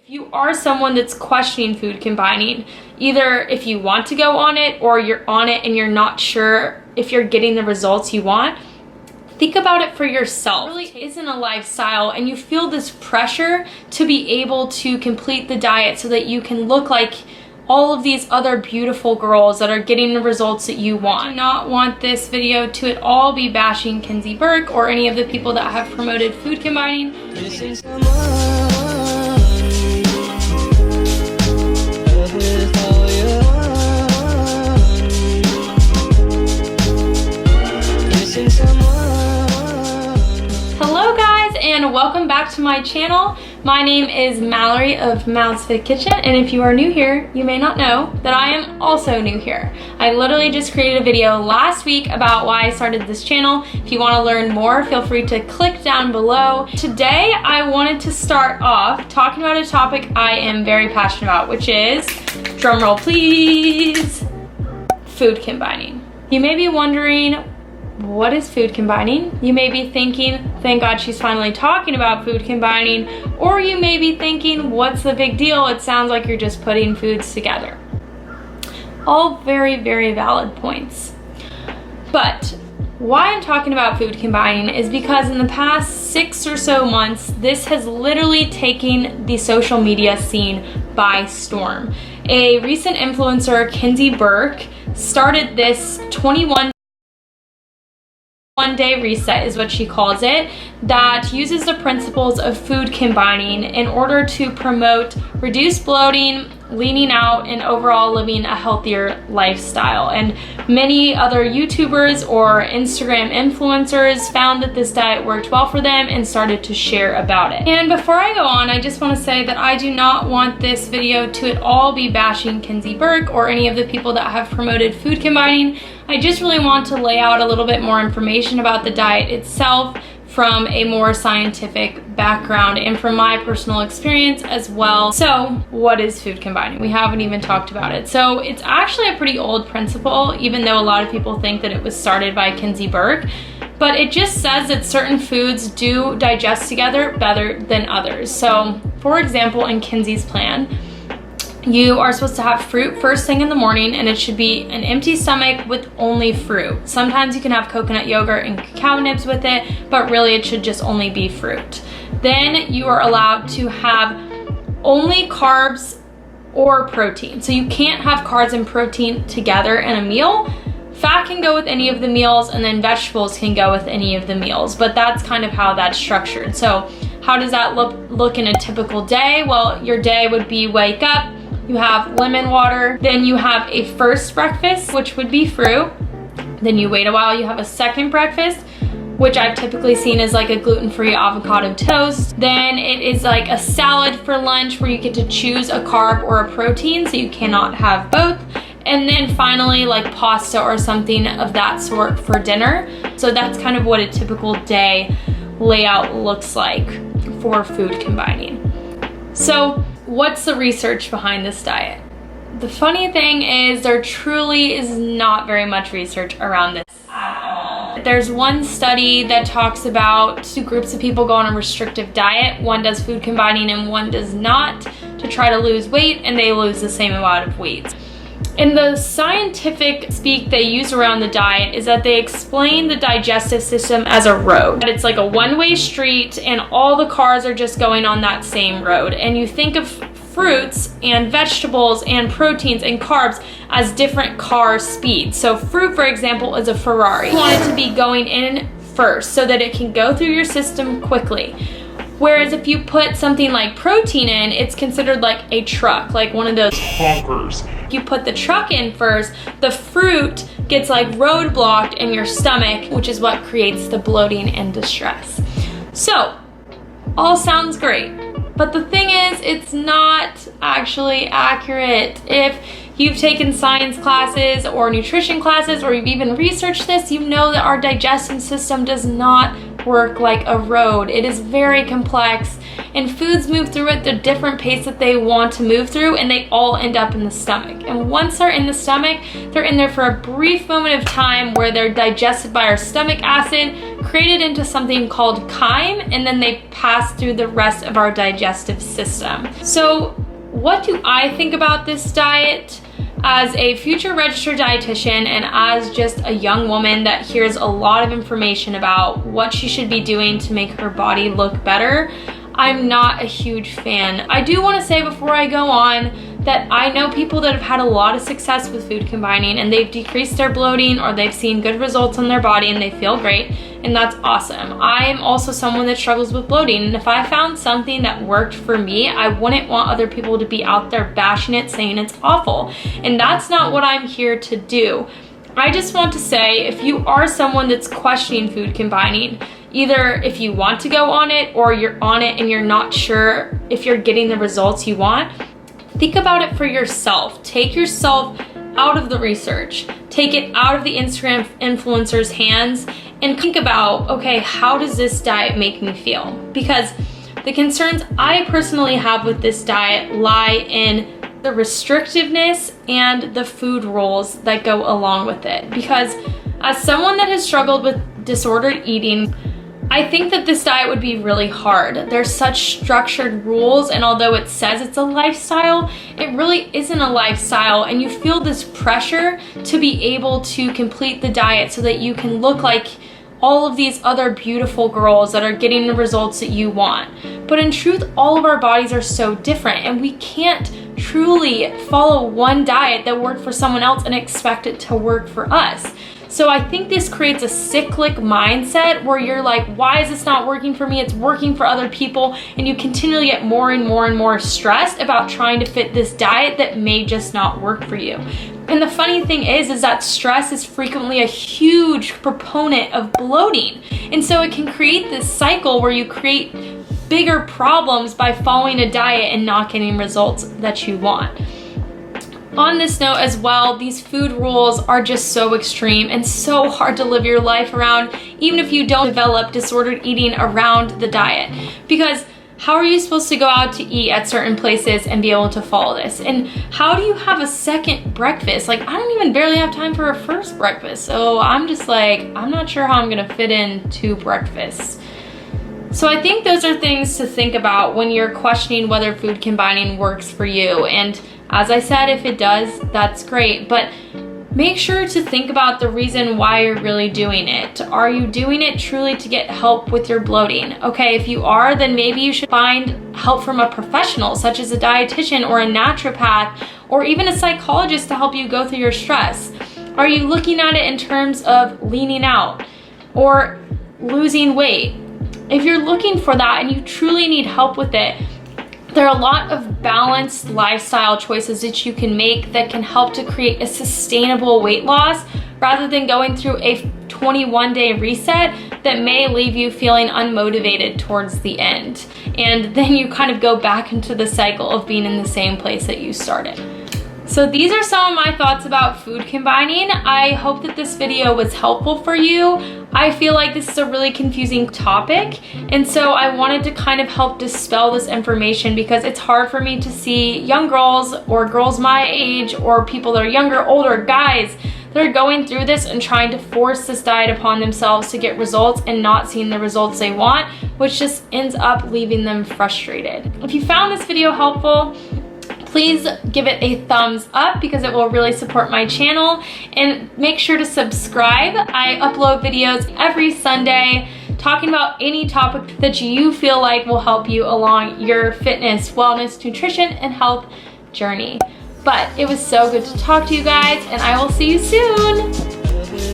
If you are someone that's questioning food combining, either if you want to go on it or you're on it and you're not sure if you're getting the results you want, think about it for yourself. It really isn't a lifestyle, and you feel this pressure to be able to complete the diet so that you can look like all of these other beautiful girls that are getting the results that you want. I do not want this video to at all be bashing Kenzie Burke or any of the people that have promoted food combining. Hello guys, and welcome back to my channel. My name is Mallory of Mal's Fit Kitchen, and if you are new here, you may not know that I am also new here. I literally just created a video last week about why I started this channel. If you want to learn more, feel free to click down below. Today, I wanted to start off talking about a topic I am very passionate about, which is, drumroll please, food combining. You may be wondering, what is food combining? You may be thinking, thank God she's finally talking about food combining, or you may be thinking, what's the big deal? It sounds like you're just putting foods together. All very, very valid points. But why I'm talking about food combining is because in the past 6 or so months, this has literally taken the social media scene by storm. A recent influencer, Kenzie Burke, started this 21-day reset is what she calls it, that uses the principles of food combining in order to promote reduced bloating, leaning out, and overall living a healthier lifestyle. And many other YouTubers or Instagram influencers found that this diet worked well for them and started to share about it. And before I go on, I just want to say that I do not want this video to at all be bashing Kenzie Burke or any of the people that have promoted food combining. I just really want to lay out a little bit more information about the diet itself from a more scientific background and from my personal experience as well. So what is food combining? We haven't even talked about it. So it's actually a pretty old principle, even though a lot of people think that it was started by Kenzie Burke. But it just says that certain foods do digest together better than others. So for example, in Kenzie's plan, you are supposed to have fruit first thing in the morning, and it should be an empty stomach with only fruit. Sometimes you can have coconut yogurt and cacao nibs with it, but really it should just only be fruit. Then you are allowed to have only carbs or protein. So you can't have carbs and protein together in a meal. Fat can go with any of the meals, and then vegetables can go with any of the meals, but that's kind of how that's structured. So how does that look in a typical day? Well, your day would be wake up, you have lemon water, then you have a first breakfast, which would be fruit. Then you wait a while, you have a second breakfast, which I've typically seen as like a gluten-free avocado toast. Then it is like a salad for lunch where you get to choose a carb or a protein, so you cannot have both. And then finally like pasta or something of that sort for dinner. So that's kind of what a typical day layout looks like for food combining. So what's the research behind this diet? The funny thing is there truly is not very much research around this at all. There's one study that talks about 2 groups of people go on a restrictive diet. One does food combining and one does not, to try to lose weight, and they lose the same amount of weight. In the scientific speak they use around the diet is that they explain the digestive system as a road. It's like a one-way street and all the cars are just going on that same road. And you think of fruits and vegetables and proteins and carbs as different car speeds. So fruit, for example, is a Ferrari. You want it to be going in first so that it can go through your system quickly. Whereas if you put something like protein in, it's considered like a truck, like one of those honkers. You put the truck in first, the fruit gets like roadblocked in your stomach, which is what creates the bloating and distress. So, all sounds great. But the thing is, it's not actually accurate. If you've taken science classes or nutrition classes, or you've even researched this, you know that our digestive system does not work like a road. It is very complex, and foods move through at the different pace that they want to move through, and they all end up in the stomach. And once they're in the stomach, they're in there for a brief moment of time where they're digested by our stomach acid, secreted into something called chyme, and then they pass through the rest of our digestive system. So what do I think about this diet? As a future registered dietitian and as just a young woman that hears a lot of information about what she should be doing to make her body look better, I'm not a huge fan. I do want to say before I go on that I know people that have had a lot of success with food combining, and they've decreased their bloating or they've seen good results on their body and they feel great, and that's awesome. I am also someone that struggles with bloating, and if I found something that worked for me, I wouldn't want other people to be out there bashing it, saying it's awful, and that's not what I'm here to do. I just want to say, if you are someone that's questioning food combining, either if you want to go on it or you're on it and you're not sure if you're getting the results you want, think about it for yourself. Take yourself out of the research. Take it out of the Instagram influencers' hands and think about, okay, how does this diet make me feel? Because the concerns I personally have with this diet lie in the restrictiveness and the food rules that go along with it. Because as someone that has struggled with disordered eating, I think that this diet would be really hard. There's such structured rules, and although it says it's a lifestyle, it really isn't a lifestyle, and you feel this pressure to be able to complete the diet so that you can look like all of these other beautiful girls that are getting the results that you want. But in truth, all of our bodies are so different, and we can't truly follow one diet that worked for someone else and expect it to work for us. So I think this creates a cyclic mindset where you're like, why is this not working for me? It's working for other people. And you continually get more and more and more stressed about trying to fit this diet that may just not work for you. And the funny thing is that stress is frequently a huge proponent of bloating. And so it can create this cycle where you create bigger problems by following a diet and not getting results that you want. On this note as well, these food rules are just so extreme and so hard to live your life around, even if you don't develop disordered eating around the diet. Because how are you supposed to go out to eat at certain places and be able to follow this? And how do you have a second breakfast? Like, I don't even barely have time for a first breakfast. So I'm just like, I'm not sure how I'm gonna fit in 2 breakfasts. So I think those are things to think about when you're questioning whether food combining works for you. And as I said, if it does, that's great. But make sure to think about the reason why you're really doing it. Are you doing it truly to get help with your bloating? Okay, if you are, then maybe you should find help from a professional, such as a dietitian or a naturopath, or even a psychologist to help you go through your stress. Are you looking at it in terms of leaning out or losing weight? If you're looking for that and you truly need help with it, there are a lot of balanced lifestyle choices that you can make that can help to create a sustainable weight loss rather than going through a 21-day reset that may leave you feeling unmotivated towards the end. And then you kind of go back into the cycle of being in the same place that you started. So these are some of my thoughts about food combining. I hope that this video was helpful for you. I feel like this is a really confusing topic, and so I wanted to kind of help dispel this information because it's hard for me to see young girls or girls my age or people that are younger, older, guys that are going through this and trying to force this diet upon themselves to get results and not seeing the results they want, which just ends up leaving them frustrated. If you found this video helpful, please give it a thumbs up because it will really support my channel, and make sure to subscribe. I upload videos every Sunday talking about any topic that you feel like will help you along your fitness, wellness, nutrition, and health journey. But it was so good to talk to you guys, and I will see you soon.